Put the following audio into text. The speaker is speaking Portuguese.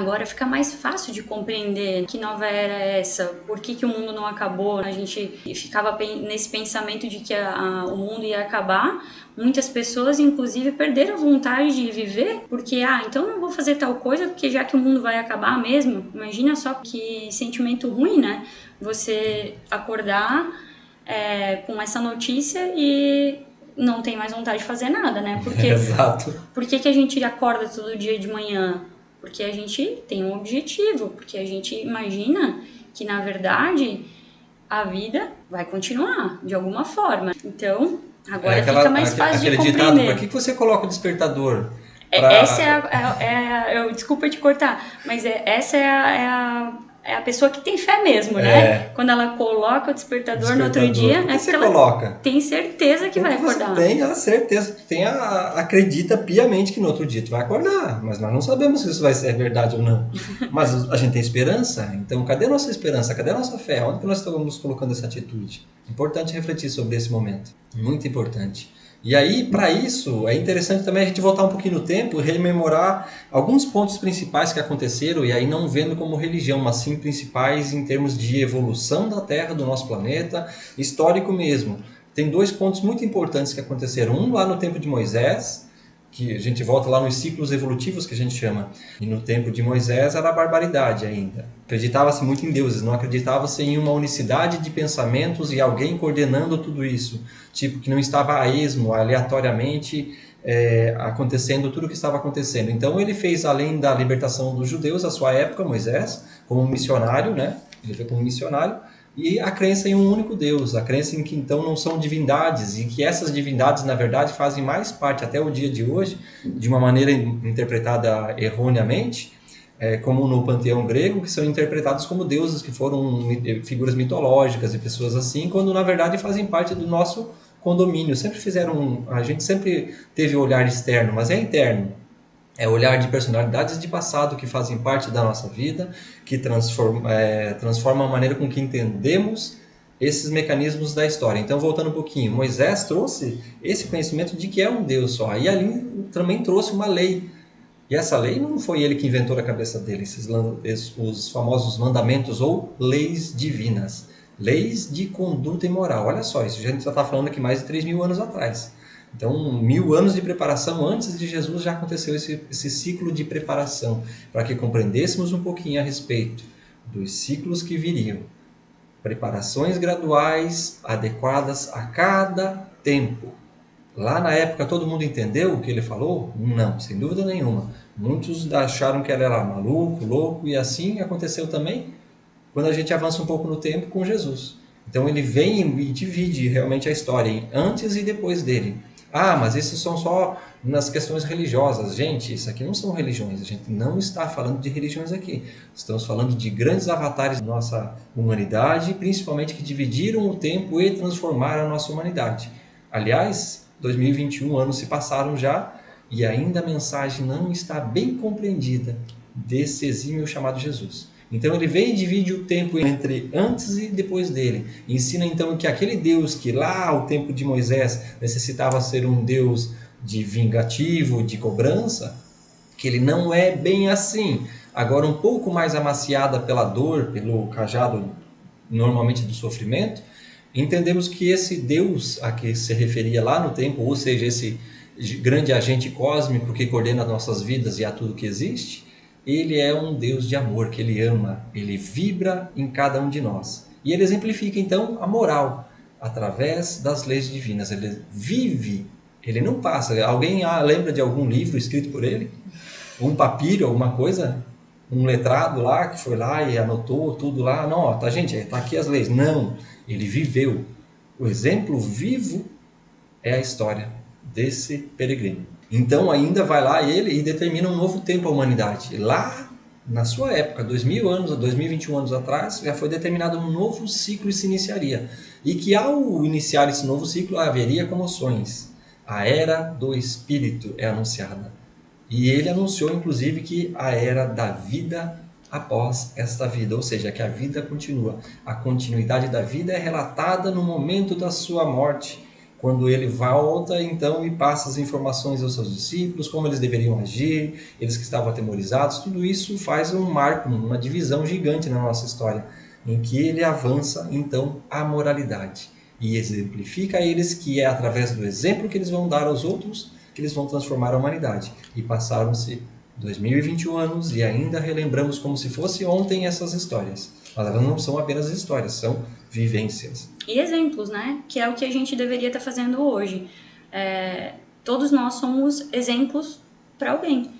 Agora fica mais fácil de compreender que nova era é essa, por que o mundo não acabou. A gente ficava nesse pensamento de que o mundo ia acabar. Muitas pessoas, inclusive, perderam a vontade de viver porque, então não vou fazer tal coisa porque já que o mundo vai acabar mesmo. Imagina só que sentimento ruim, né? Você acordar com essa notícia e não tem mais vontade de fazer nada, né? Porque, Exato. Por que a gente acorda todo dia de manhã? Porque a gente tem um objetivo, porque a gente imagina que, na verdade, a vida vai continuar de alguma forma. Então, agora fica mais fácil de compreender. Para que você coloca o despertador? Essa desculpa te cortar, mas essa é a pessoa que tem fé mesmo, né? Quando ela coloca o despertador no outro dia, porque você coloca? Tem certeza que vai acordar. Você tem a certeza, acredita piamente que no outro dia tu vai acordar, mas nós não sabemos se isso vai ser verdade ou não. Mas a gente tem esperança, então cadê a nossa esperança? Cadê a nossa fé? Onde que nós estamos colocando essa atitude? Importante refletir sobre esse momento, muito importante. E aí, para isso, é interessante também a gente voltar um pouquinho no tempo e rememorar alguns pontos principais que aconteceram, e aí não vendo como religião, mas sim principais em termos de evolução da Terra, do nosso planeta, histórico mesmo. Tem 2 pontos muito importantes que aconteceram. Um lá no tempo de Moisés, que a gente volta lá nos ciclos evolutivos que a gente chama. E no tempo de Moisés era a barbaridade ainda. Acreditava-se muito em deuses, não acreditava-se em uma unicidade de pensamentos e alguém coordenando tudo isso. Tipo, que não estava a esmo, aleatoriamente, acontecendo tudo o que estava acontecendo. Então ele fez, além da libertação dos judeus, à sua época, Moisés, como missionário, né? Ele foi como missionário, e a crença em um único Deus, a crença em que então não são divindades, e que essas divindades, na verdade, fazem mais parte, até o dia de hoje, de uma maneira interpretada erroneamente, como no panteão grego, que são interpretados como deuses, que foram figuras mitológicas e pessoas assim, quando na verdade fazem parte do nosso condomínio. A gente sempre teve o olhar externo, mas é interno. É o olhar de personalidades de passado que fazem parte da nossa vida, que transforma a maneira com que entendemos esses mecanismos da história. Então, voltando um pouquinho, Moisés trouxe esse conhecimento de que é um Deus só, e ali também trouxe uma lei. E essa lei não foi ele que inventou na cabeça dele, os famosos mandamentos ou leis divinas. Leis de conduta e moral. Olha só, isso a gente já está falando aqui mais de 3.000 anos atrás. Então, 1.000 anos de preparação antes de Jesus já aconteceu esse ciclo de preparação, para que compreendêssemos um pouquinho a respeito dos ciclos que viriam. Preparações graduais, adequadas a cada tempo. Lá na época todo mundo entendeu o que ele falou? Não, sem dúvida nenhuma. Muitos acharam que ele era maluco, louco, e assim aconteceu também quando a gente avança um pouco no tempo com Jesus. Então ele vem e divide realmente a história em antes e depois dele. Mas esses são só nas questões religiosas. Gente, isso aqui não são religiões. A gente não está falando de religiões aqui. Estamos falando de grandes avatares da nossa humanidade, principalmente que dividiram o tempo e transformaram a nossa humanidade. Aliás, 2021 anos se passaram já e ainda a mensagem não está bem compreendida desse exímio chamado Jesus. Então ele vem e divide o tempo entre antes e depois dele. Ensina então que aquele Deus que lá ao tempo de Moisés necessitava ser um Deus de vingativo, de cobrança, que ele não é bem assim. Agora um pouco mais amaciada pela dor, pelo cajado normalmente do sofrimento, entendemos que esse Deus a que se referia lá no tempo, ou seja, esse grande agente cósmico que coordena as nossas vidas e a tudo que existe, ele é um Deus de amor, que ele ama, ele vibra em cada um de nós. E ele exemplifica então a moral através das leis divinas. Ele vive, ele não passa. Alguém lembra de algum livro escrito por ele? Um papiro, alguma coisa? Um letrado lá que foi lá e anotou tudo lá? Não, tá gente, tá aqui as leis. Não, ele viveu. O exemplo vivo é a história desse peregrino. Então ainda vai lá ele e determina um novo tempo à humanidade. Lá na sua época, 2.000 anos, 2021 anos atrás, já foi determinado um novo ciclo e se iniciaria. E que ao iniciar esse novo ciclo haveria comoções. A era do Espírito é anunciada. E ele anunciou inclusive que a era da vida após esta vida, ou seja, que a vida continua. A continuidade da vida é relatada no momento da sua morte, quando ele volta então e passa as informações aos seus discípulos, como eles deveriam agir, eles que estavam atemorizados, tudo isso faz um marco, uma divisão gigante na nossa história, em que ele avança então a moralidade e exemplifica a eles que é através do exemplo que eles vão dar aos outros que eles vão transformar a humanidade. E passaram-se 2021 anos e ainda relembramos como se fosse ontem essas histórias. Mas elas não são apenas histórias, são vivências. E exemplos, né? Que é o que a gente deveria estar fazendo hoje. Todos nós somos exemplos para alguém.